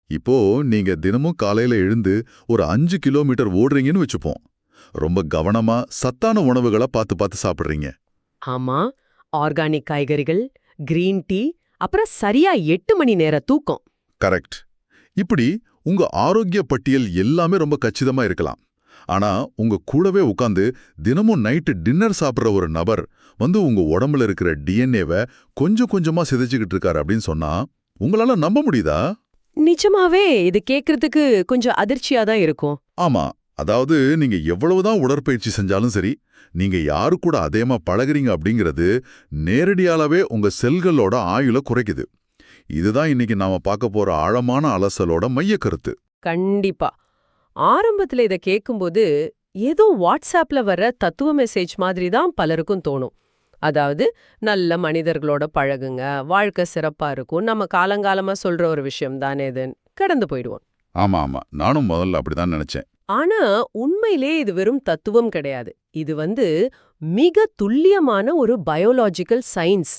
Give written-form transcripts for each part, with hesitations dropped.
இப்போ நீங்க தினமும் காலையில எழுந்து ஒரு 5 கிலோமீட்டர் ஓடுறீங்கன்னு வச்சுப்போம். ரொம்ப கவனமா சத்தான உணவுகளை பார்த்து பார்த்து சாப்பிடுறீங்க. ஆமா, ஆர்கானிக் காய்கறிகள், கிரீன் டீ, அப்புறம் சரியா 8 மணி நேர தூக்கம். கரெக்ட். இப்படி உங்க ஆரோக்கிய பட்டியல் எல்லாமே ரொம்ப கச்சிதமா இருக்கலாம். ஆனா உங்க கூடவே உட்கார்ந்து தினமும் நைட்டு டின்னர் சாப்பிடுற ஒரு நபர் உங்க உடம்புல இருக்கிற டிஎன்ஏவை கொஞ்சம் கொஞ்சமா சிதைச்சுக்கிட்டு இருக்காரு அப்படின்னு சொன்னா உங்களால நம்ப முடியுதா? நிஜமாவே இது கேக்குறதுக்கு கொஞ்சம் அதிர்ச்சியா தான் இருக்கும். ஆமா. அதாவது நீங்க எவ்வளவுதான் உடற்பயிற்சி செஞ்சாலும் சரி, நீங்க யாரு கூட அதேமா பழகுறீங்க அப்படிங்கிறது நேரடியாலவே உங்க செல்களோட ஆயுள குறைக்குது. இதுதான் இன்னைக்கு நாம பார்க்க போற ஆழமான அலசலோட மைய கருத்து. கண்டிப்பா. ஆரம்பத்துல இத கேக்கும்போது ஏதோ வாட்ஸ்அப்ல வர்ற தத்துவ மெசேஜ் மாதிரி தான் பலருக்கும் தோணும். அதாவது நல்ல மனிதர்களோட பழகுங்க, வாழ்க்கை சிறப்பா இருக்கும், நம்ம காலங்காலமா சொல்ற ஒரு விஷயம் தானே இதுன்னு கடந்து போயிடுவோம். ஆமா ஆமா, நானும் முதல்ல அப்படிதான் நினைச்சேன். ஆனா உண்மையிலே இது வெறும் தத்துவம் கிடையாது. இது மிக துல்லியமான ஒரு பயோலாஜிக்கல் சயின்ஸ்.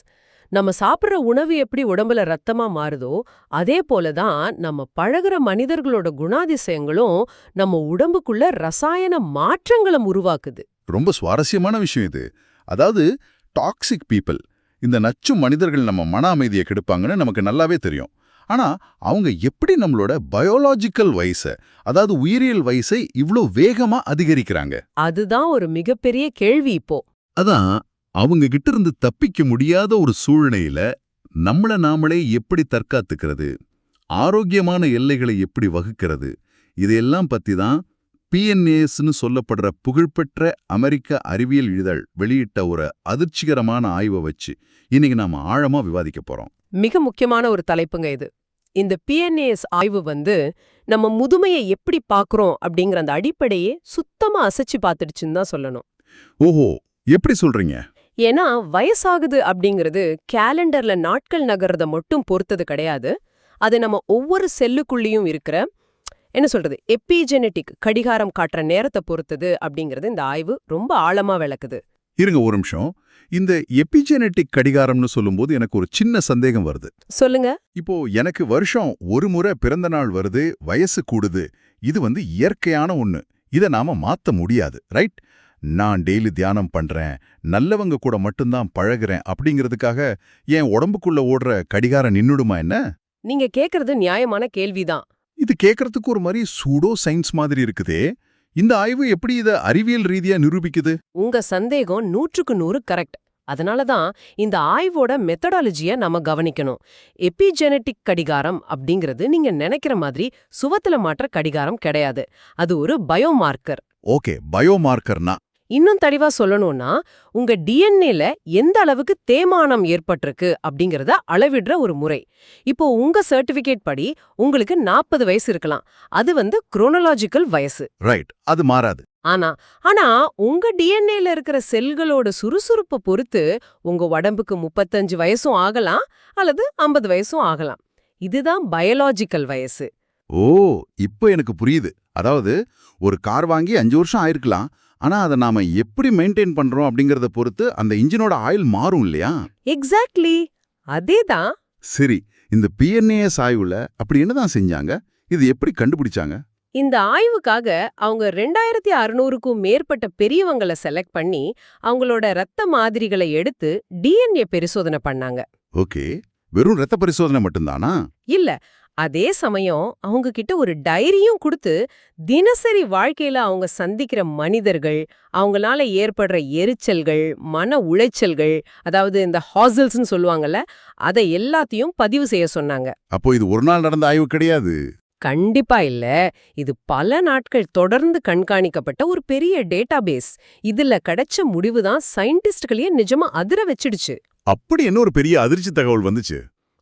நம்ம சாப்பிடுற உணவு எப்படி உடம்புல ரத்தமா மாறுதோ அதே போல தான் நம்ம பழகுற மனிதர்களோட குணாதிசயங்களும் நம்ம உடம்புக்குள்ள ரசாயன மாற்றங்களை உருவாக்குது. ரொம்ப சுவாரஸ்யமான விஷயம் இது. அதாவது டாக்ஸிக் பீப்பிள், இந்த நச்சு மனிதர்கள் நம்ம மன அமைதியை கெடுப்பாங்கன்னு நமக்கு நல்லாவே தெரியும். ஆனா அவங்க எப்படி நம்மளோட பயோலாஜிக்கல் வயசை, அதாவது உயிரியல் வயசை இவ்ளோ வேகமா அதிகரிக்கிறாங்க? அதுதான் ஒரு மிகப்பெரிய கேள்வி இப்போ. அதான் அவங்க கிட்ட இருந்து தப்பிக்க முடியாத ஒரு சூழ்நிலையில நம்மள நாமளே எப்படி தற்காத்துக்கிறது, ஆரோக்கியமான எல்லைகளை எப்படி வகுக்கிறது, இதையெல்லாம் பத்தி தான் PNASன்னு சொல்லப்படுற புகழ்பெற்ற அமெரிக்க அறிவியல் இதழ் வெளியிட்ட ஒரு அதிர்ச்சிகரமான ஆய்வை வச்சு இன்னைக்கு நாம ஆழமா விவாதிக்க போறோம். மிக முக்கியமான ஒரு தலைப்புங்க இது. இந்த PNAS ஆய்வு நம்ம முதுமையை எப்படி பார்க்கறோம் அப்படிங்கிற அந்த அடிப்படையே சுத்தமா அசைச்சு பார்த்துடுச்சுன்னு தான் சொல்லணும். ஓஹோ, எப்படி சொல்றீங்க? ஏன்னா வயசாகுது அப்படிங்கிறது கேலண்டர்ல நாட்கள் நகர்றத மட்டும் பொறுத்தது கிடையாது. அது நம்ம ஒவ்வொரு செல்லுக்குள்ளேயும் இருக்கிற எபிஜெனெட்டிக் கடிகாரம் காட்டுற நேரத்தை பொறுத்தது அப்படிங்கிறது இந்த ஆய்வு ரொம்ப ஆழமா விளக்குது. இருங்க ஒரு நிமிஷம். இந்த எபிஜெனெட்டிக் கடிகாரம்னு சொல்லும்போது எனக்கு ஒரு சின்ன சந்தேகம் வருது. சொல்லுங்க. இப்போ எனக்கு வருஷம் ஒரு முறை பிறந்த நாள் வருது, வயசு கூடுது. இது இயற்கையான ஒண்ணு. இதை நாம மாத்த முடியாது, ரைட்? நான் டெய்லி தியானம் பண்றேன், நல்லவங்க கூட மட்டும்தான் பழகுறேன் அப்படிங்கிறதுக்காக என் உடம்புக்குள்ள ஓடுற கடிகாரம் நின்னுடுமா என்ன? நீங்க கேக்குறது நியாயமான கேள்விதான். இது கேட்கறதுக்கு ஒரு மாதிரி சூடோ சயின்ஸ் மாதிரி இருக்குதே. இந்த ஆய்வு எப்படி இத அறிவியல் ரீதியா நிரூபிக்குது? உங்க சந்தேகம் 100க்கு 100 கரெக்ட். அதனாலதான் இந்த ஆய்வோட மெத்தடாலஜிய நம்ம கவனிக்கணும். எபிஜெனெட்டிக் கடிகாரம் அப்படிங்கிறது நீங்க நினைக்கிற மாதிரி சுவத்துல மாற்ற கடிகாரம் கிடையாது. அது ஒரு பயோமார்க்கர். ஓகே, பயோமார்க்கர்னா? இன்னும் தெளிவா சொல்லணும்னா உங்க டிஎன்ஏல எந்த அளவுக்கு தேய்மானம் ஏற்பட்டிருக்கு அப்படிங்கறத அளவிடுற ஒரு முறை. இப்போ உங்க சர்டிபிகேட் படி உங்களுக்கு 40 வயசு இருக்கலாம். அது குரோனலாஜிக்கல் வயசு. ரைட், அது மாறாது. ஆனா உங்க டிஎன்ஏல இருக்கிற செல்களோட சுறுசுறுப்பை பொறுத்து உங்க உடம்புக்கு 35 வயசும் ஆகலாம் அல்லது 50 வயசும் ஆகலாம். இதுதான் பயாலாஜிக்கல் வயசு. ஓ, இப்போ எனக்கு புரியுது. அதாவது ஒரு கார் வாங்கி 5 வருஷம் ஆயிருக்கலாம். ஆனா அதை நாம எப்படி மெயின்டைன் பண்றோம் அப்படிங்கறத பொறுத்து அந்த இன்ஜினோட ஆயில் மாறும் இல்லையா? எக்ஸாக்ட்லி, அதேதான். சரி, இந்த PNAS ஆய்வுல அப்படி என்னதான் செஞ்சாங்க? இது எப்படி கண்டுபிடிச்சாங்க? இந்த ஆய்வுக்காக அவங்க 2600க்கும் மேற்பட்ட பெரியவங்களை செலக்ட் பண்ணி அவங்களோட ரத்த மாதிரிகளை எடுத்து டிஎன்ஏ பரிசோதனை பண்ணாங்க. ஓகே, வெறும் ரத்த பரிசோதனை மட்டும்தானா? இல்ல, அதே சமயம் அவங்க கிட்ட ஒரு டைரியும் கொடுத்து தினசரி வாழ்க்கையில அவங்க சந்திக்கிற மனிதர்கள், அவங்களால ஏற்படுற எரிச்சல்கள், மன உளைச்சல்கள், அதாவது இந்த ஹாசல்ஸ்னு சொல்லுவாங்கல்ல, அதை எல்லாத்தையும் பதிவு செய்ய சொன்னாங்க. அப்போ இது ஒரு நாள் நடந்த ஆய்வு கிடையாது? கண்டிப்பா இல்ல. இது பல நாட்கள் தொடர்ந்து கண்காணிக்கப்பட்ட ஒரு பெரிய டேட்டாபேஸ். இதுல கிடைச்ச முடிவுதான் சயின்டிஸ்ட்களையே நிஜமா அதிர வச்சிடுச்சு. அப்படி என்ன ஒரு பெரிய அதிர்ச்சி தகவல் வந்துச்சு?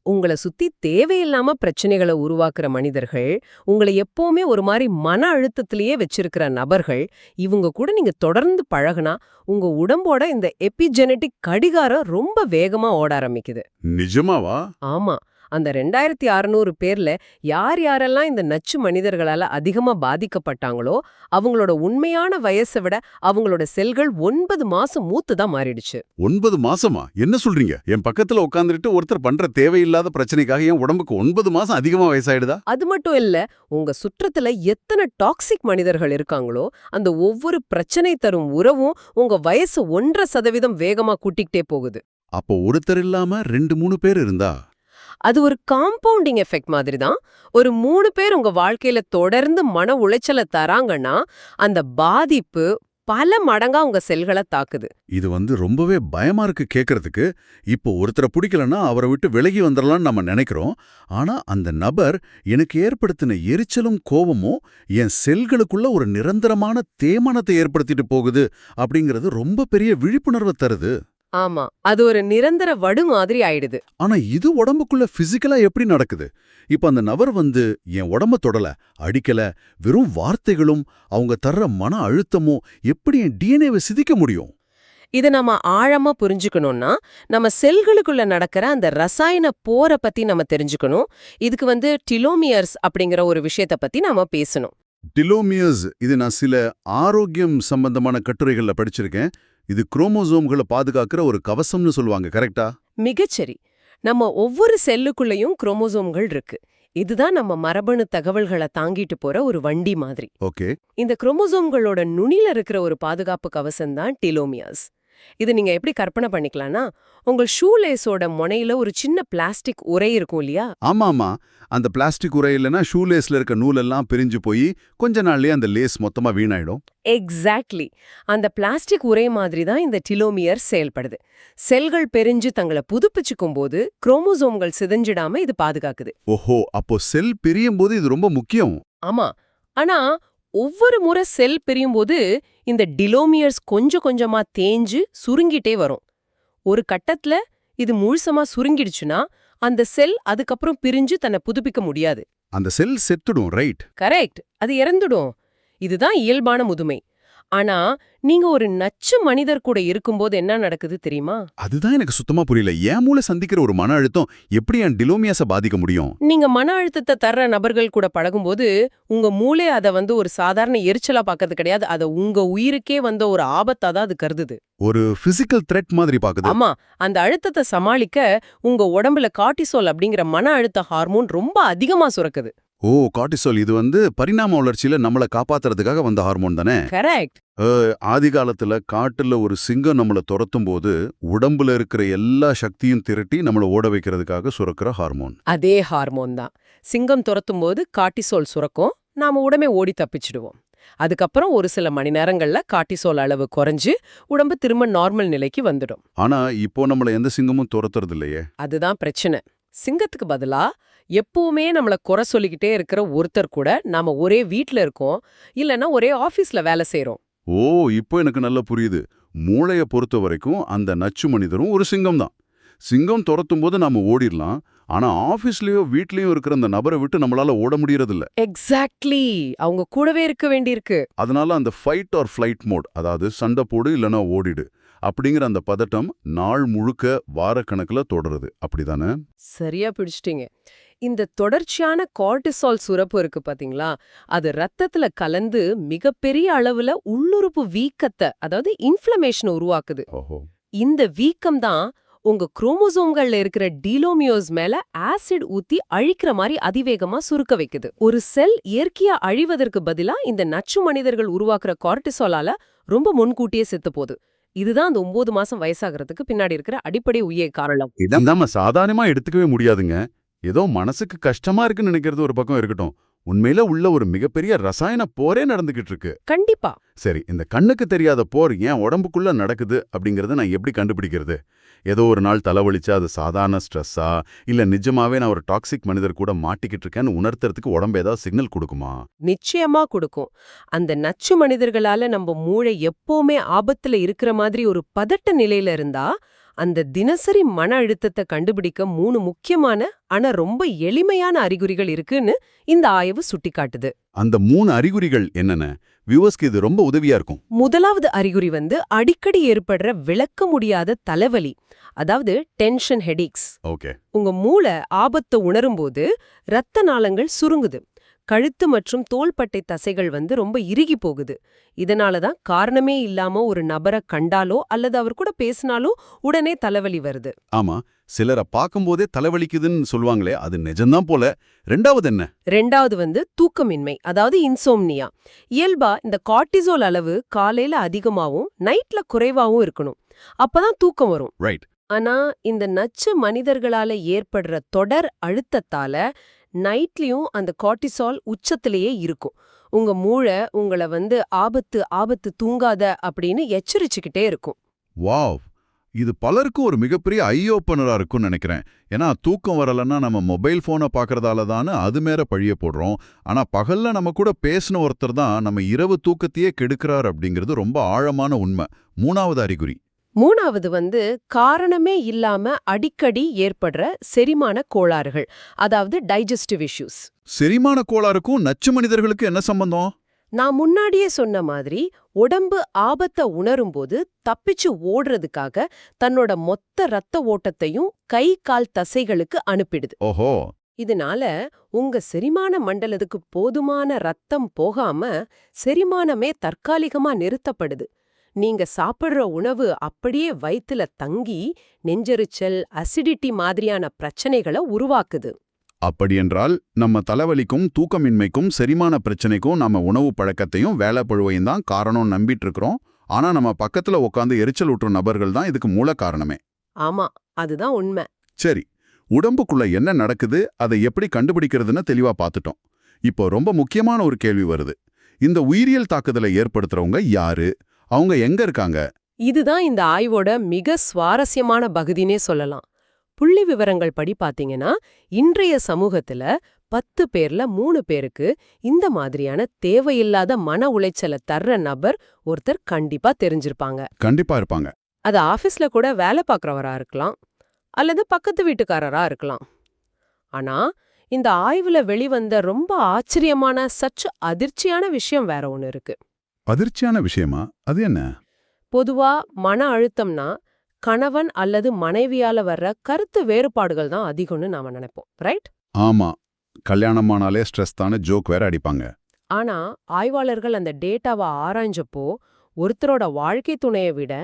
உங்களை சுத்தி தேவையில்லாம பிரச்சனைகளை உருவாக்குற மனிதர்கள், உங்களை எப்பவுமே ஒரு மாதிரி மன அழுத்தத்திலேயே வச்சிருக்கிற நபர்கள், இவங்க கூட நீங்க தொடர்ந்து பழகுனா உங்க உடம்போட இந்த எபிஜெனெட்டிக் கடிகாரம் ரொம்ப வேகமா ஓட ஆரம்பிக்குது. நிஜமாவா? ஆமா. அந்த 2600 பேர்ல யார் யாரெல்லாம் இந்த நச்சு மனிதர்களால அதிகமா பாதிக்கப்பட்டாங்களோ அவங்களோட உண்மையான வயசை விட அவங்களோட செல்கள் 9 மாசம் மூத்துதான் மாறிடுச்சு. 9 மாசமா? என்ன சொல்றீங்க? என் பக்கத்துல உட்கார்ந்துட்டு ஒருத்தர் பண்ற தேவையில்லாத பிரச்சனைக்காக என் உடம்புக்கு 9 மாசம் அதிகமா வயசாயிடுதா? அது மட்டும் இல்ல, உங்க சுற்றத்துல எத்தனை டாக்ஸிக் மனிதர்கள் இருக்காங்களோ அந்த ஒவ்வொரு பிரச்சனை தரும் உறவும் உங்க வயசு 1.5% வேகமா கூட்டிக்கிட்டே போகுது. அப்போ ஒருத்தர் இல்லாம 2-3 பேர் இருந்தா அது ஒரு காம்பவுண்டிங் எஃபெக்ட் மாதிரி தான். ஒரு 3 பேர் உங்க வாழ்க்கையில தொடர்ந்து மன உளைச்சலை தராங்கன்னா அந்த பாதிப்பு பல மடங்கா உங்க செல்களை தாக்குது. இது ரொம்பவே பயமா இருக்கு கேட்கறதுக்கு. இப்போ ஒருத்தரை பிடிக்கலன்னா அவரை விட்டு விலகி வந்துடலாம்னு நம்ம நினைக்கிறோம். ஆனா அந்த நபர் எனக்கு ஏற்படுத்தின எரிச்சலும் கோபமும் என் செல்களுக்குள்ள ஒரு நிரந்தரமான தேய்மானத்தை ஏற்படுத்திட்டு போகுது அப்படிங்கிறது ரொம்ப பெரிய விழிப்புணர்வை தருது. ஆமா, அது ஒரு நிரந்தர வடு மாதிரி ஆயிடுது. ஆனா இது உடம்புக்குள்ள பிசிக்கலா எப்படி நடக்குது? இப்ப அந்த நபர் என் உடம்ப தொடல, அடிக்கல, வெறும் வார்த்தைகளும் அவங்க தர்ற மன அழுத்தமும் எப்படி என் டிஎன்ஏவை சிதைக்க முடியும்? இதை நம்ம ஆழமா புரிஞ்சுக்கணும்னா நம்ம செல்களுக்குள்ள நடக்கிற அந்த ரசாயன போரை பத்தி நம்ம தெரிஞ்சுக்கணும். இதுக்கு டிலோமியர்ஸ் அப்படிங்கிற ஒரு விஷயத்த பத்தி நாம பேசணும். டிலோமியர்ஸ், இது நான் சில ஆரோக்கியம் சம்பந்தமான கட்டுரைகள்ல படிச்சிருக்கேன். இது குரோமோசோம்களை பாதுகாக்கிற ஒரு கவசம்னு சொல்லுவாங்க, கரெக்டா? மிகச்சரி. நம்ம ஒவ்வொரு செல்லுக்குள்ளேயும் குரோமோசோம்கள் இருக்கு. இதுதான் நம்ம மரபணு தகவல்களை தாங்கிட்டு போற ஒரு வண்டி மாதிரி. ஓகே. இந்த குரோமோசோம்களோட நுனில இருக்கிற ஒரு பாதுகாப்பு கவசம் தான் டெலோமியர்ஸ். இது நீங்க எப்படி கற்பனை பண்ணிக்கலாம்னா, உங்கள் ஷூலேஸோட முனையில ஒரு சின்ன பிளாஸ்டிக் உறை இருக்கும் இல்லையா? ஆமா. அந்த பிளாஸ்டிக் உரை இல்லைன்னா ஷூலேஸ்ல இருக்க நூலெல்லாம் பிரிஞ்சு போய் கொஞ்ச நாள்லயே அந்த லேஸ் மொத்தமா வீணாயிடும். எக்ஸாக்ட்லி. அந்த பிளாஸ்டிக் உரை மாதிரி தான் இந்த டெலோமியர் செயல்படுது. செல்கள் பெரிஞ்சு தங்களை புதுப்பிச்சுக்கும் போது குரோமோசோம்கள் சிதைஞ்சிடாம இது பாதுகாக்குது. ஓஹோ, அப்போ செல் பிரியும் போது இது ரொம்ப முக்கியம். ஆமா. ஆனா ஒவ்வொரு முறை செல் பிரியும் போது இந்த டிலோமியர்ஸ் கொஞ்சம் கொஞ்சமா தேஞ்சு சுருங்கிட்டே வரும். ஒரு கட்டத்துல இது முழுசமா சுருங்கிடுச்சுன்னா அந்த செல் அதுக்கப்புறம் பிரிஞ்சு தன்னை புதுப்பிக்க முடியாது. அந்த செல் செத்துடும், ரைட்? கரெக்ட். அது இறந்துடும். இதுதான் இயல்பான முதுமை. ஆனா நீங்க ஒரு நச்சு மனிதர் கூட இருக்கும்போது என்ன நடக்குது தெரியுமா? அதுதான் எனக்கு சுத்தமா புரியல. என் மூளை சந்திக்கிற ஒரு மன அழுத்தம் எப்படி என் டிலோமியஸை பாதிக்க முடியும்? நீங்க மன அழுத்தத்தை தர்ற நபர்கள் கூட பழகும்போது உங்க மூளை அதை ஒரு சாதாரண எரிச்சலா பார்க்கறது கிடையாது. அதை உங்க உயிருக்கே ஒரு ஆபத்தா தான் அது கருதுது. ஒரு பிசிக்கல் த்ரெட் மாதிரி பாக்குது. ஆமா. அந்த அழுத்தத்தை சமாளிக்க உங்க உடம்புல கார்டிசோல் அப்படிங்கிற மன அழுத்த ஹார்மோன் ரொம்ப அதிகமா சுரக்குது. ஓ, கார்டிசோல், இது பரிணாம வளர்ச்சியில நம்மளை காப்பாத்துறதுக்காக வந்த ஹார்மோன் தானே? கரெக்ட். ஆதி காலத்துல காட்டுல ஒரு சிங்கம் நம்மள துரத்தும் போது உடம்புல இருக்கிற எல்லா சக்தியும் திரட்டி நம்மள ஓட வைக்கிறதுக்காக சுரக்கிற ஹார்மோன். அதே ஹார்மோன் தான். சிங்கம் துரத்தும் போது கார்டிசோல் சுரக்கும். நாம உடனே ஓடி தப்பிச்சிடுவோம். அதுக்கப்புறம் ஒரு சில மணி நேரங்கள்ல கார்டிசோல் அளவு குறைஞ்சு உடம்பு திரும்ப நார்மல் நிலைக்கு வந்துடும். ஆனா இப்போ நம்மள எந்த சிங்கமும் துரத்துறது இல்லையே. அதுதான் பிரச்சனை. சிங்கத்துக்கு பதிலா எப்பவுமே நம்மள குறை சொல்லிக்கிட்டே இருக்கிற ஒருத்தர் கூட நாம ஒரே வீட்ல இருக்கோம், இல்லைன்னா ஒரே ஆபீஸ்ல வேலை செய்யறோம். ஓ, இப்போ எனக்கு நல்லா புரியுது. மூளைய பொறுத்த வரைக்கும் அந்த நச்சு மனிதரும் ஒரு சிங்கம் தான். சிங்கம் துரத்தும் போது நாம ஓடிடலாம். ஆனா ஆபீஸ்லயோ வீட்லயோ இருக்கிற அந்த நபரை விட்டு நம்மளால ஓட முடியறதில்ல. எக்ஸாக்ட்லி. அவங்க கூடவே இருக்க வேண்டியிருக்கு. அதனால அந்த ஃபைட் ஆர் ஃபிளைட் மோட், அதாவது சண்டை போடு இல்லனா ஓடிடு அப்படிங்கிற அந்த பதட்டம் நாள் முழுக்க வாரக்கணக்குல தொடருது. அப்படிதானே? சரியா பிடிச்சிட்டீங்க. இந்த தொடர்ச்சியான கார்டிசால் சுரப்பு இருக்கு பாத்தீங்களா, அது ரத்தத்துல கலந்து மிகப்பெரிய அளவுல உள்ளுறுப்பு வீக்கத்தை, அதாவது இன்ஃப்ளமேஷன் உருவாக்குது. ஓஹோ. இந்த வீக்கம் தான் உங்க குரோமோசோம்கள்ல இருக்கிற டீலோமியோஸ் மேல ஆசிட் ஊத்தி அழிக்கிற மாதிரி அதிவேகமா சுருக்க வைக்குது. ஒரு செல் இயற்கையா அழிவதற்கு பதிலா இந்த நச்சு மனிதர்கள் உருவாக்குற கார்டிசாலால ரொம்ப முன்கூட்டியே செத்து போகுது. இதுதான் அந்த 9 மாசம் வயசாகிறதுக்கு பின்னாடி இருக்கிற அடிப்படை உயிர் காரணம். இதான் நம்ம சாதாரணமா எடுத்துக்கவே முடியாதுங்க. ஏதோ மனசுக்கு கஷ்டமா இருக்குன்னு நினைக்கிறது ஒரு பக்கம் இருக்கட்டும், உண்மையில உள்ள ஒரு மிகப்பெரிய ரசாயன போரே நடந்துகிட்டு இருக்கு. கண்டிப்பா. சரி, இந்த கண்ணுக்கு தெரியாத போர் ஏன் உடம்புக்குள்ள நடக்குது அப்படிங்கறத நான் எப்படி கண்டுபிடிக்கிறது? ஏதோ ஒரு நாள் தலைவலிச்சா அது சாதாரண ஸ்ட்ரெஸ்ஸா, இல்ல நிஜமாவே நான் ஒரு டாக்ஸிக் மனிதர் கூட மாட்டிக்கிட்டு இருக்கேன்னு உணர்த்துறதுக்கு உடம்பு ஏதாவது சிக்னல் கொடுக்குமா? நிச்சயமா கொடுக்கும். அந்த நச்சு மனிதர்களால நம்ம மூளை எப்பவுமே ஆபத்துல இருக்கிற மாதிரி ஒரு பதட்ட நிலையில இருந்தா அந்த தினசரி மன அழுத்தத்தை கண்டுபிடிக்க 3 முக்கியமான ஆனா ரொம்ப எளிமையான அறிகுறிகள் இருக்குன்னு இந்த ஆய்வு சுட்டிக்காட்டுது. அந்த 3 அறிகுறிகள் என்னென்ன? வியூவர்ஸ்க்கு இது ரொம்ப உதவியா இருக்கும். முதலாவது அறிகுறி அடிக்கடி ஏற்படுற விளக்க முடியாத தலைவலி. அதாவது டென்ஷன் ஹெடேக்ஸ். ஓகே. உங்க மூளை ஆபத்தை உணரும்போது இரத்த நாளங்கள் சுருங்குது. கழுத்து மற்றும் தோள்பட்டை தசைகள் ரொம்ப இறுகி போகுது. இதனால தான் காரணமே இல்லாம ஒரு நபரை கண்டாலோ அல்லது அவர் கூட பேசினாலோ உடனே தலைவலி வருது. ஆமா, சிலரை பார்க்கும்போதே தலைவலிக்குதுன்னு சொல்லுவாங்களே, அது நிஜம்தான் போல. ரெண்டாவது என்ன? ரெண்டாவது தூக்கமின்மை, அதாவது இன்சோம்னியா. இயல்பா இந்த கார்டிசோல் அளவு காலையில அதிகமாவும் நைட்ல குறைவாவும் இருக்கணும். அப்பதான் தூக்கம் வரும். ரைட். ஆனா இந்த நச்சு மனிதர்களால ஏற்படுற தொடர் அழுத்தத்தால நைட்லயும் அந்த கார்டிசால் உச்சத்திலேயே இருக்கும். உங்க மூளை உங்களை ஆபத்து ஆபத்து தூங்காத அப்படின்னு எச்சரிச்சுக்கிட்டே இருக்கும். வாவ், இது பலருக்கும் ஒரு மிகப்பெரிய ஐ ஓப்பனரா இருக்கும்னு நினைக்கிறேன். ஏன்னா தூக்கம் வரலன்னா நம்ம மொபைல் போனை பார்க்கறதால தானே அது மேல பழிய போடுறோம். ஆனா பகல்ல நம்ம கூட பேசின ஒருத்தர் தான் நம்ம இரவு தூக்கத்தையே கெடுக்கிறார் அப்படிங்கிறது ரொம்ப ஆழமான உண்மை. மூணாவது அறிகுறி. மூணாவது காரணமே இல்லாம அடிக்கடி ஏற்படுற செரிமான கோளாறுகள், அதாவது டைஜஸ்டிவ் இஷ்யூஸ். செரிமான கோளாறுக்கும் நச்சு மனிதர்களுக்கு என்ன சம்பந்தம்? நான் முன்னாடியே சொன்ன மாதிரி உடம்பு ஆபத்தை உணரும்போது தப்பிச்சு ஓடுறதுக்காக தன்னோட மொத்த ரத்த ஓட்டத்தையும் கை கால் தசைகளுக்கு அனுப்பிடுது. ஓஹோ. இதனால உங்க செரிமான மண்டலத்துக்கு போதுமான ரத்தம் போகாம செரிமானமே தற்காலிகமா நிறுத்தப்படுது. நீங்க சாப்பிடுற உணவு அப்படியே வயித்துல தங்கி நெஞ்செரிச்சல், அசிடிட்டி மாதிரியான பிரச்சனைகளை உருவாக்குது. அப்படியென்றால் நம்ம தலைவலிக்கும் தூக்கமின்மைக்கும் செரிமான பிரச்சனைக்கும் நம்ம உணவு பழக்கத்தையும் வேலை பழுவையும் தான் காரணம் நம்பிட்டு இருக்கிறோம். ஆனா நம்ம பக்கத்துல உட்காந்து எரிச்சல் ஊற்றும் நபர்கள் தான் இதுக்கு மூல காரணமே. ஆமா, அதுதான் உண்மை. சரி, உடம்புக்குள்ள என்ன நடக்குது, அதை எப்படி கண்டுபிடிக்கிறதுன்னு தெளிவா பார்த்துட்டோம். இப்போ ரொம்ப முக்கியமான ஒரு கேள்வி வருது. இந்த உயிரியல் தாக்குதலை ஏற்படுத்துறவங்க யாரு? அவங்க எங்க இருக்காங்க? இதுதான் இந்த ஆய்வோட மிக சுவாரஸ்யமான பகுதினே சொல்லலாம். புள்ளி விவரங்கள் படி பாத்தீங்கன்னா இன்றைய சமூகத்துல 10 பேர்ல 3 பேருக்கு இந்த மாதிரியான தேவையில்லாத மன உளைச்சலை தர்ற நபர் ஒருத்தர் கண்டிப்பா தெரிஞ்சிருப்பாங்க. கண்டிப்பா இருப்பாங்க. அது ஆபீஸ்ல கூட வேலை பார்க்கறவரா இருக்கலாம், அல்லது பக்கத்து வீட்டுக்காரரா இருக்கலாம். ஆனா இந்த ஆய்வுல வெளிவந்த ரொம்ப ஆச்சரியமான சற்று அதிர்ச்சியான விஷயம் வேற ஒண்ணு இருக்கு. அதிர்ச்சியான விஷயமா? அது என்ன? பொதுவா மன அழுத்தம்னா கணவன் அல்லது மனைவியால வர்ற கருத்து வேறுபாடுகள் தான் அதிகம்னு நாம நினைப்போம், ரைட்? ஆமா, கல்யாணமானாலே ஸ்ட்ரெஸ் தானே ஜோக் வேற அடிப்பாங்க. ஆனா ஆய்வாளர்கள் அந்த டேட்டாவை ஆராய்ஞ்சப்போ ஒருத்தரோட வாழ்க்கை துணையை விட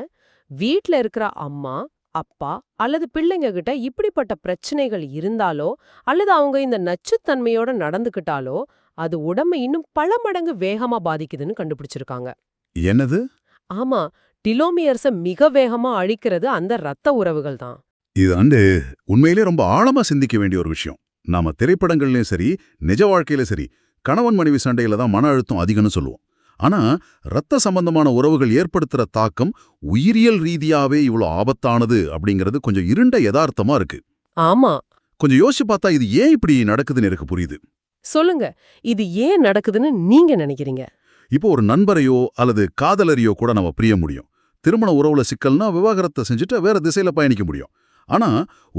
வீட்ல இருக்கிற அம்மா, அப்பா அல்லது பிள்ளைங்க கிட்ட இப்படிப்பட்ட பிரச்சனைகள் இருந்தாலோ அல்லது அவங்க இந்த நச்சுத்தன்மையோட நடந்துக்கிட்டாலோ அது உடம்பை இன்னும் பல மடங்கு வேகமா பாதிக்குதுன்னு கண்டுபிடிச்சிருக்காங்க. என்னது? ஆமா, டிலோமியர்ஸ மிக வேகமா அழிக்கிறது அந்த ரத்த உறவுகள் தான். இது உண்மையிலே ரொம்ப ஆழமா சிந்திக்க வேண்டிய ஒரு விஷயம். நாம திரைப்படங்கள்லயும் சரி, நிஜ வாழ்க்கையில சரி, கணவன் மனைவி சண்டையில தான் மன அழுத்தம் அதிகம்னு சொல்லுவோம். ஆனா ரத்த சம்பந்தமான உறவுகள் ஏற்படுத்துற தாக்கம் உயிரியல் ரீதியாவே இவ்வளவு ஆபத்தானது அப்படிங்கிறது கொஞ்சம் இருண்ட யதார்த்தமா இருக்கு. ஆமா, கொஞ்சம் யோசிச்சு பார்த்தா இது ஏன் இப்படி நடக்குதுன்னு எனக்கு புரியுது. சொல்லுங்க, இது ஏன் நடக்குதுன்னு நீங்க நினைக்கிறீங்க? இப்போ ஒரு நண்பரையோ அல்லது காதலரையோ கூட நம்ம பிரிய முடியும். திருமண உறவுல சிக்கல்னா விவாகரத்தை செஞ்சுட்டு வேற திசையில பயணிக்க முடியும். ஆனா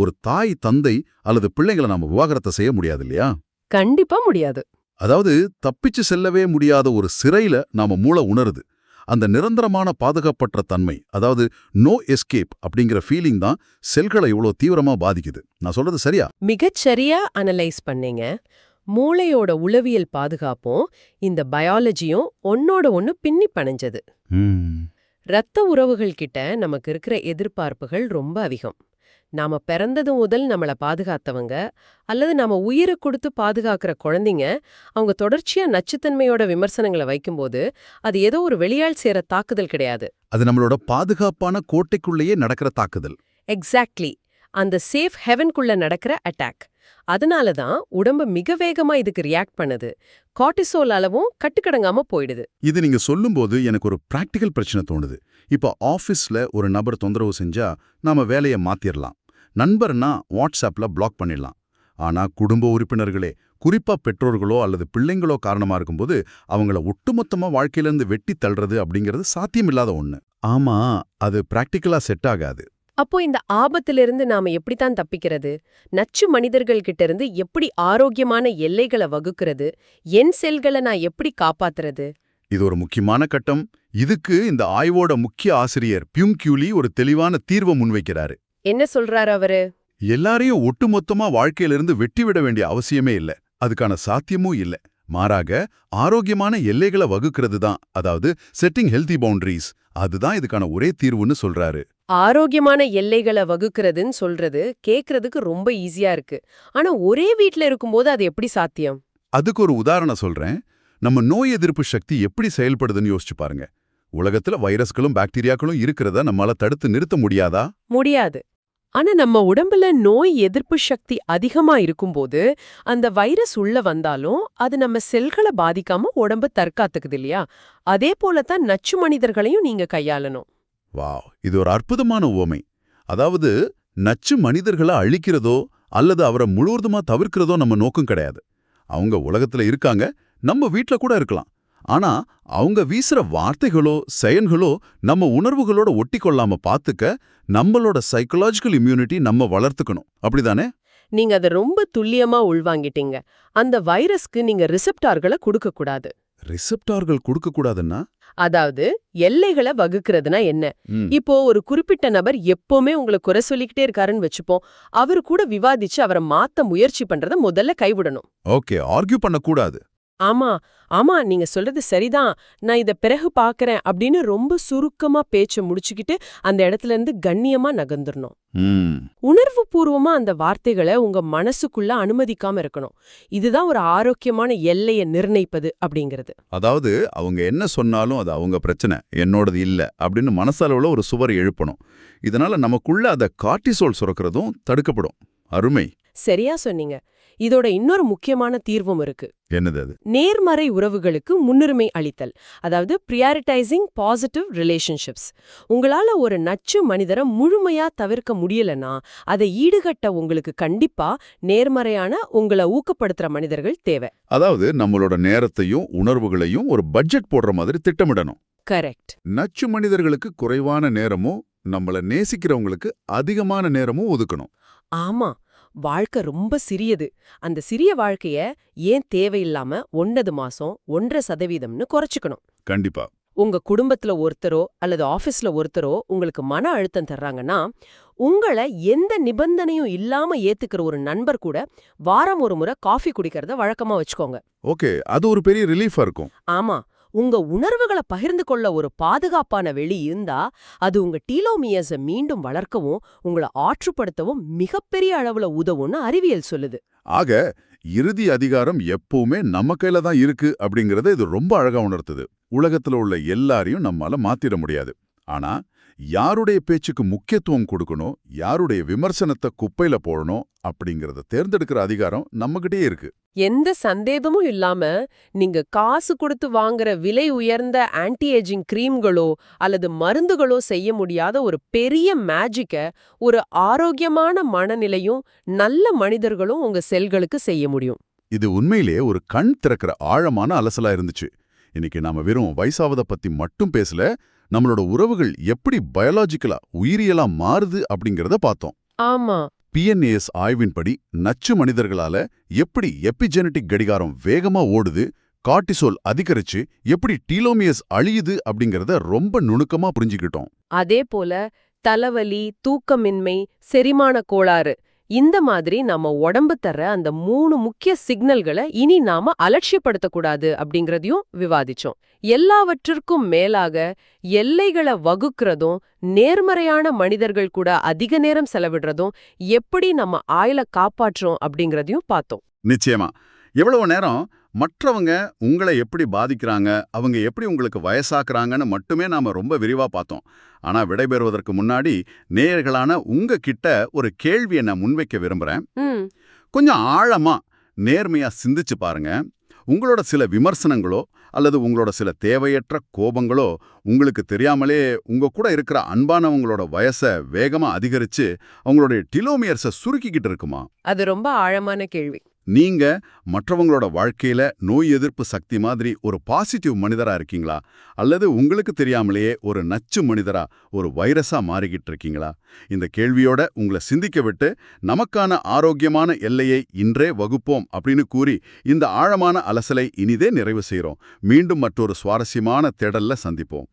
ஒரு தாய், தந்தை அல்லது பிள்ளைங்களை நாம விவாகரத்தை செய்ய முடியாது இல்லையா? கண்டிப்பா முடியாது. அதாவது தப்பிச்சு செல்லவே முடியாத ஒரு சிறையில நாம மூளை உணருது. அந்த நிரந்தரமான பாதுகாப்பற்ற தன்மை, அதாவது நோ எஸ்கேப் அப்படிங்கிற ஃபீலிங் தான் செல்களை இவ்வளோ தீவிரமா பாதிக்குது. நான் சொல்றது சரியா? மிகச்சரியா அனலைஸ் பண்ணீங்க. மூளையோட உளவியல் பாதுகாப்பும் இந்த பயாலஜியும் ஒன்னோட ஒன்னு பின்னி பணைஞ்சது. ரத்த உறவுகள் கிட்ட நமக்கு இருக்கிற எதிர்பார்ப்புகள் ரொம்ப அதிகம். நாம பிறந்தது முதல் நம்மள பாதுகாத்தவங்க அல்லது நாம உயிரை கொடுத்து பாதுகாக்கிற குழந்தைங்க அவங்க தொடர்ச்சியா நச்சுத்தன்மையோட விமர்சனங்களை வைக்கும்போது அது ஏதோ ஒரு வெளியாள் சேர தாக்குதல் கிடையாது. அது நம்மளோட பாதுகாப்பான கோட்டைக்குள்ளேயே நடக்கிற தாக்குதல். எக்ஸாக்ட்லி, அந்த சேஃப் ஹெவன்குள்ள நடக்கிற அட்டாக். அதனால தான் உடம்பு மிக வேகமா இதுக்கு ரியாக்ட் பண்ணுது. கார்டிசோல் அளவும் கட்டுக்கடங்காம போயிடுது. இது நீங்க சொல்லும்போது எனக்கு ஒரு பிராக்டிக்கல் பிரச்சனை தோணுது. இப்போ ஆஃபீஸ்ல ஒரு நபர் தொந்தரவு செஞ்சா நாம வேலையை மாத்திரலாம். நண்பர்னா வாட்ஸ்அப்ல பிளாக் பண்ணிடலாம். ஆனா குடும்ப உறுப்பினர்களே, குறிப்பா பெற்றோர்களோ அல்லது பிள்ளைங்களோ காரணமா இருக்கும்போது அவங்கள ஒட்டுமொத்தமா வாழ்க்கையிலிருந்து வெட்டி தள்ளுறது அப்படிங்கிறது சாத்தியமில்லாத ஒண்ணு. ஆமா, அது பிராக்டிக்கலா செட் ஆகாது. அப்போ இந்த ஆபத்திலிருந்து நாம எப்படித்தான் தப்பிக்கிறது? நச்சு மனிதர்கள் கிட்ட இருந்து எப்படி ஆரோக்கியமான எல்லைகளை வகுக்கிறது? என் செல்களை நான் எப்படி காப்பாத்துறது? இது ஒரு முக்கியமான கட்டம். இதுக்கு இந்த ஆய்வோட முக்கிய ஆசிரியர் பியூம் கியூலி ஒரு தெளிவான தீர்வை முன்வைக்கிறாரு. என்ன சொல்றாரு அவரு? எல்லாரையும் ஒட்டுமொத்தமா வாழ்க்கையிலிருந்து வெட்டி விட வேண்டிய அவசியமே இல்ல. அதுக்கான சாத்தியமும் இல்ல. மாறாக ஆரோக்கியமான எல்லைகளை வகுக்கிறது தான், அதாவது செட்டிங் ஹெல்தி பவுண்டரிஸ், அதுதான் இதுக்கான ஒரே தீர்வுன்னு சொல்றாரு. ஆரோக்கியமான எல்லைகளை வகுக்கிறதுன்னு சொல்றது கேக்குறதுக்கு ரொம்ப ஈஸியா இருக்கு. ஆனா ஒரே வீட்ல இருக்கும்போது அது எப்படி சாத்தியம்? அதுக்கு ஒரு உதாரணம் சொல்றேன். நம்ம நோய் எதிர்ப்பு சக்தி எப்படி செயல்படுதுன்னு யோசிச்சு பாருங்க. உலகத்துல வைரஸ்களும் பாக்டீரியாக்களும் இருக்கிறத நம்மால தடுத்து நிறுத்த முடியாதா? முடியாது. ஆனா நம்ம உடம்புல நோய் எதிர்ப்பு சக்தி அதிகமா இருக்கும்போது அந்த வைரஸ் உள்ள வந்தாலும் அது நம்ம செல்களை பாதிக்காம உடம்பு தற்காத்துக்குது இல்லையா? அதே போலதான் நச்சு மனிதர்களையும் நீங்க கையாளணும். வாவ், இது ஒரு அற்புதமான உவமை. அதாவது நச்சு மனிதர்களை அழிக்கிறதோ அல்லது அவரை முழுவதுமா தவிர்க்கிறதோ நம்ம நோக்கம் கிடையாது. அவங்க உலகத்துல இருக்காங்க, நம்ம வீட்ல கூட இருக்கலாம். ஆனா அவங்க வீசுற வார்த்தைகளோ செயல்களோ நம்ம உணர்வுகளோட ஒட்டி கொள்ளாம பாத்துக்க நம்மளோட சைக்கலாஜிக்கல் இம்யூனிட்டி நம்ம வளர்த்துக்கணும். அப்படிதானே? நீங்க அதை ரொம்ப துல்லியமா உள்வாங்கிட்டீங்க. அந்த வைரஸ்க்கு நீங்க ரிசெப்டார்களை கொடுக்க கூடாது. ரிசெப்டார்கள் கொடுக்க கூடாதுன்னா? அதாவது எல்லைகளை வகுக்கிறதுனா என்ன? ம், இப்போ ஒரு குறிப்பிட்ட நபர் எப்பவுமே உங்களை குறை சொல்லிக்கிட்டே இருக்காருன்னு வச்சுப்போம். அவரு கூட விவாதிச்சு அவரை மாத்த முயற்சி பண்றத முதல்ல கைவிடணும். ஓகே, ஆர்கியூ பண்ணக்கூடாது. ஆமா, ஆமா, நீங்க சொல்றது சரிதான். நான் இத பிறகு பாக்குறேன் அப்படின்னு ரொம்ப சுருக்கமா பேச்ச முடிச்சுக்கிட்டு அந்த இடத்துல இருந்து கண்ணியமா நகர்ந்துடணும். ம், உணர்வுபூர்வமா அந்த வார்த்தைகளை உங்க மனசுக்குள்ள அனுமதிக்காம இருக்கணும். இதுதான் ஒரு ஆரோக்கியமான எல்லையை நிர்ணயிப்பது அப்படிங்கிறது. அதாவது அவங்க என்ன சொன்னாலும் அது அவங்க பிரச்சனை, என்னோடது இல்ல அப்படின்னு மனசளவுல ஒரு சுவர் எழுப்பணும். இதனால நமக்குள்ள அத கார்ட்டிசோல் சுரக்கிறதும் தடுக்கப்படும். அருமை. சரியா சொன்னீங்க. இதோட இன்னொரு முக்கியமான தீர்வும் இருக்கு. என்னது அது? நேர்மறை உறவுகளுக்கு முன்னுரிமை அளித்தல். அதாவது பிரியாரிட்டைசிங் பாசிட்டிவ் ரிலேஷன்ஷிப்ஸ். உங்களால ஒரு நச்சு மனிதரை முழுமையா தவிர்க்க முடியலனா அதை ஈடுகட்ட உங்களுக்கு கண்டிப்பா நேர்மறையான உங்களை ஊக்கப்படுத்துற மனிதர்கள் தேவை. அதாவது நம்மளோட நேரத்தையும் உணர்வுகளையும் ஒரு பட்ஜெட் போடுற மாதிரி திட்டமிடணும். கரெக்ட். நச்சு மனிதர்களுக்கு குறைவான நேரமும் நம்மள நேசிக்கிறவங்களுக்கு அதிகமான நேரமும் ஒதுக்கணும். ஆமா, வாழ்க்கை ரொம்ப சிறியது. அந்த சிறிய வாழ்க்கைய ஏன் தேவையில்லாம 9 மாசம் 1.5%ன்னு குறைச்சுக்கணும். கண்டிப்பா. உங்க குடும்பத்துல ஒருத்தரோ அல்லது ஆபீஸ்ல ஒருத்தரோ உங்களுக்கு மன அழுத்தம் தர்றாங்கன்னா, உங்களை எந்த நிபந்தனையும் இல்லாம ஏத்துக்கிற ஒரு நண்பர் கூட வாரம் ஒரு முறை காஃபி குடிக்கிறத வழக்கமா வச்சுக்கோங்க. ஓகே, அது ஒரு பெரிய ரிலீஃபா இருக்கும். ஆமா, உங்க உணர்வுகளை பகிர்ந்து கொள்ள ஒரு பாதுகாப்பான வெளி இருந்தா அது உங்க டீலோமியர்ஸை மீண்டும் வளர்க்கவும் உங்களை ஆற்றுப்படுத்தவும் மிகப்பெரிய அளவுல உதவும்னு அறிவியல் சொல்லுது. ஆக இறுதி அதிகாரம் எப்பவுமே நம்ம கையில தான் இருக்கு அப்படிங்கறத இது ரொம்ப அழகா உணர்த்துது. உலகத்துல உள்ள எல்லாரையும் நம்மால மாத்திட முடியாது. ஆனா யாருடைய பேச்சுக்கு முக்கியத்துவம் கொடுக்கணும், யாருடைய விமர்சனத்தை குப்பையில போடணும் அப்படிங்கறத தேர்ந்தெடுக்கிற அதிகாரம் நம்மகிட்டயே இருக்கு. எந்த சந்தேகமும் இல்லாம நீங்க காசு கொடுத்து வாங்குற விலை உயர்ந்த ஆன்டி ஏஜிங் கிரீம்களோ அல்லது மருந்துகளோ செய்ய முடியாத ஒரு பெரிய மேஜிக்க ஒரு ஆரோக்கியமான மனநிலையும் நல்ல மனிதர்களும் உங்க செல்களுக்கு செய்ய முடியும். இது உண்மையிலே ஒரு கண் திறக்கிற ஆழமான அலசலா இருந்துச்சு. இன்னைக்கு நாம வெறும் வயசாவத பத்தி மட்டும் பேசல, நம்மளோட உறவுகள் எப்படி பயாலஜிக்கலா உயிரியலா மாறுது அப்படிங்கறத பார்த்தோம். ஆமா, PNAS ஆய்வின்படி நச்சு மனிதர்களால எப்படி எபிஜெனடிக் கடிகாரம் வேகமா ஓடுது, கார்ட்டிசோல் அதிகரிச்சு எப்படி டீலோமியஸ் அழியுது அப்படிங்கறத ரொம்ப நுணுக்கமா புரிஞ்சுக்கிட்டோம். அதே போல தலைவலி, தூக்கமின்மை, செரிமான கோளாறு இந்த மாதிரி நம்ம உடம்பு தர அந்த 3 முக்கிய சிக்னல்களை இனி நாம அலட்சியப்படுத்தக்கூடாது அப்படிங்கறதையும் விவாதிச்சோம். எல்லாவற்றிற்கும் மேலாக எல்லைகளை வகுக்கிறதும் நேர்மறையான மனிதர்கள் கூட அதிக நேரம் செலவிடுறதும் எப்படி நம்ம ஆயுளை காப்பாற்றுறோம் அப்படிங்கறதையும் பார்த்தோம். நிச்சயமா. எவ்வளவு நேரம் மற்றவங்க உங்களை எப்படி பாதிக்கிறாங்க, அவங்க எப்படி உங்களுக்கு வயசாக்குறாங்கன்னு மட்டுமே நாம ரொம்ப விரிவா பார்த்தோம். ஆனா விடைபெறுவதற்கு முன்னாடி நேயர்களான உங்க கிட்ட ஒரு கேள்வியை நான் முன்வைக்க விரும்புறேன். ம் கொஞ்சம் ஆழமா நேர்மையா சிந்திச்சு பாருங்க. உங்களோட சில விமர்சனங்களோ அல்லது உங்களோட சில தேவையற்ற கோபங்களோ உங்களுக்கு தெரியாமலே உங்க கூட இருக்கிற அன்பானவங்களோட வயசை வேகமா அதிகரிச்சு அவங்களுடைய டிலோமியர்ஸை சுருக்கிக்கிட்டு இருக்குமா? அது ரொம்ப ஆழமான கேள்வி. நீங்க மற்றவங்களோட வாழ்க்கையில நோய் எதிர்ப்பு சக்தி மாதிரி ஒரு பாசிட்டிவ் மனிதரா இருக்கீங்களா? அல்லது உங்களுக்கு தெரியாமலேயே ஒரு நச்சு மனிதரா, ஒரு வைரஸா மாறிக்கிட்டு இருக்கீங்களா? இந்த கேள்வியோட உங்களை சிந்திக்க விட்டு நமக்கான ஆரோக்கியமான எல்லையை இன்றே வகுப்போம் அப்படின்னு கூறி இந்த ஆழமான அலசலை இனிதே நிறைவு செய்றோம். மீண்டும் மற்றொரு சுவாரஸ்யமான தேடல்ல சந்திப்போம்.